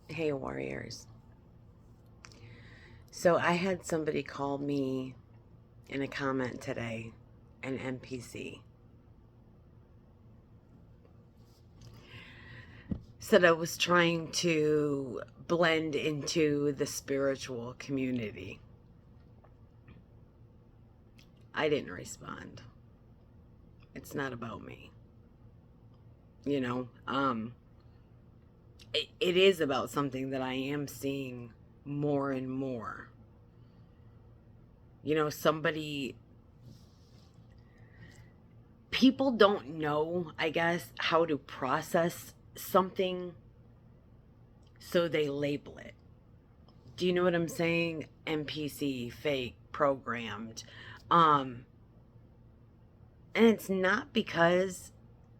Hey, warriors. So I had somebody call me in a comment today, an NPC. Said I was trying to blend into the spiritual community. I didn't respond. It's not about me. You know, it is about something that I am seeing more and more. Somebody, people don't know, I guess, how to process something, so they label it. Do you know what I'm saying? NPC, fake, programmed. Um, and it's not because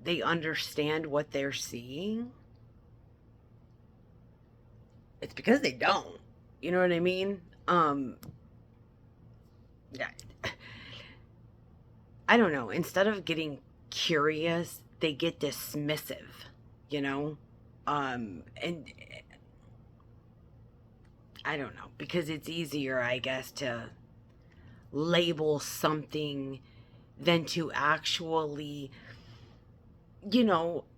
they understand what they're seeing, it's because they don't. You know what I mean? Yeah, I don't know. Instead of getting curious, they get dismissive, you know? And I don't know, because it's easier, I guess, to label something than to actually,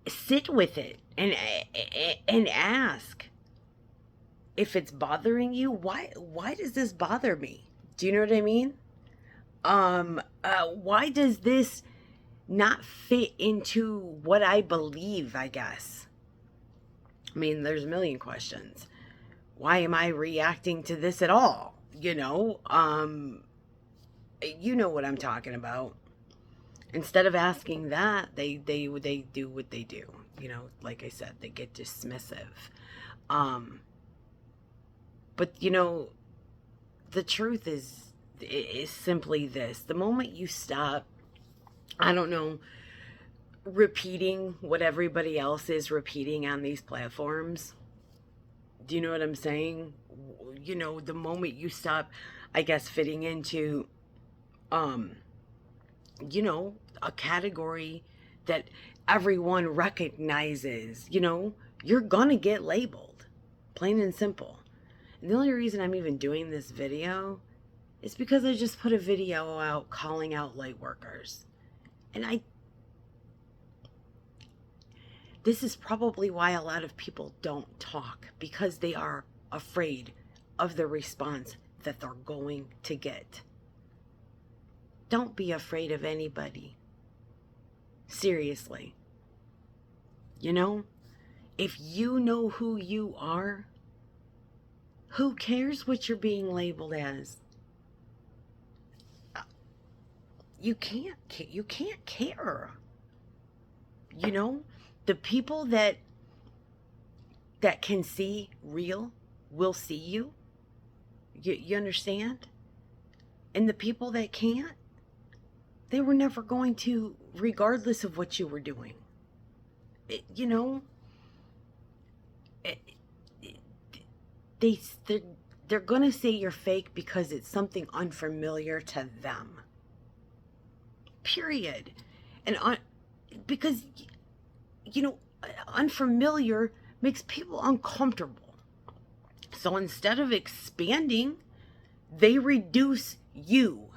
sit with it and ask if it's bothering you. Why does this bother me? Do you know what I mean? Why does this not fit into what I believe, I guess? I mean, there's a million questions. Why am I reacting to this at all? You know what I'm talking about. Instead of asking that, they do what they do. Like I said, they get dismissive. Um, but the truth is simply this: the moment you stop, I don't know, repeating what everybody else is repeating on these platforms. Do you know what I'm saying? The moment you stop, I guess, fitting into um a category that everyone recognizes, you're gonna get labeled, plain and simple. And the only reason I'm even doing this video is because I just put a video out calling out light workers. And this is probably why a lot of people don't talk, because they are afraid of the response that they're going to get. Don't be afraid of anybody. Seriously. You know, if you know who you are, who cares what you're being labeled as? You can't care. You know, the people that can see real will see you. You understand? And the people that can't, they were never going to, regardless of what you were doing. It, you know, it, it, they they're, they're gonna say you're fake because it's something unfamiliar to them. Period. And because unfamiliar makes people uncomfortable. So instead of expanding, they reduce you.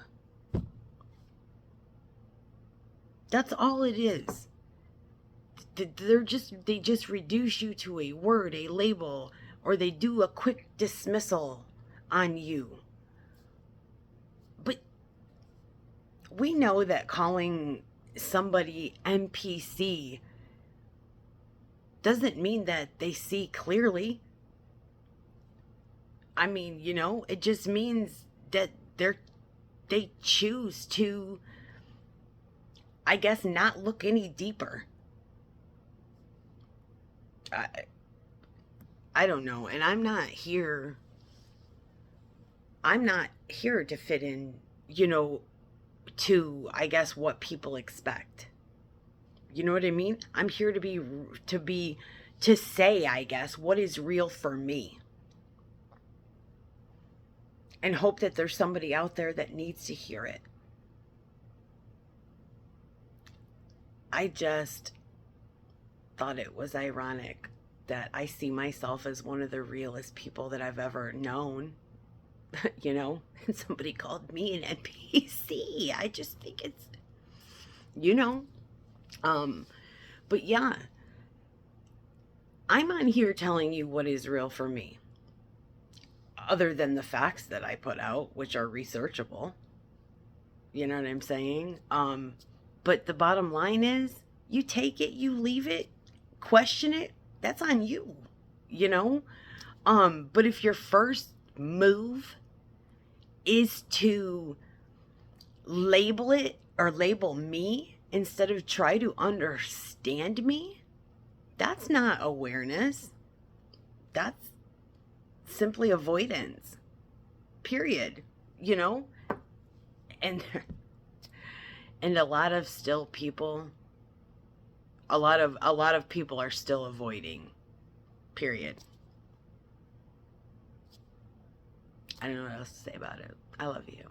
That's all it is. They just reduce you to a word, a label, or they do a quick dismissal on you. But we know that calling somebody NPC doesn't mean that they see clearly. I mean, it just means that they choose to, I guess, not look any deeper. I I don't know, and I'm not here to fit in, you know, to, I guess, what people expect. You know what I mean? I'm here to say, I guess, what is real for me, and hope that there's somebody out there that needs to hear it. I just thought it was ironic that I see myself as one of the realest people that I've ever known, you know, and somebody called me an NPC. I just think it's, you know, but yeah, I'm on here telling you what is real for me, other than the facts that I put out, which are researchable. You know what I'm saying? But the bottom line is, you take it, you leave it, question it, that's on you, you know? But if your first move is to label it or label me instead of try to understand me, that's not awareness. That's simply avoidance. Period. You know? And and a lot of people are still avoiding. Period. I don't know what else to say about it. I love you.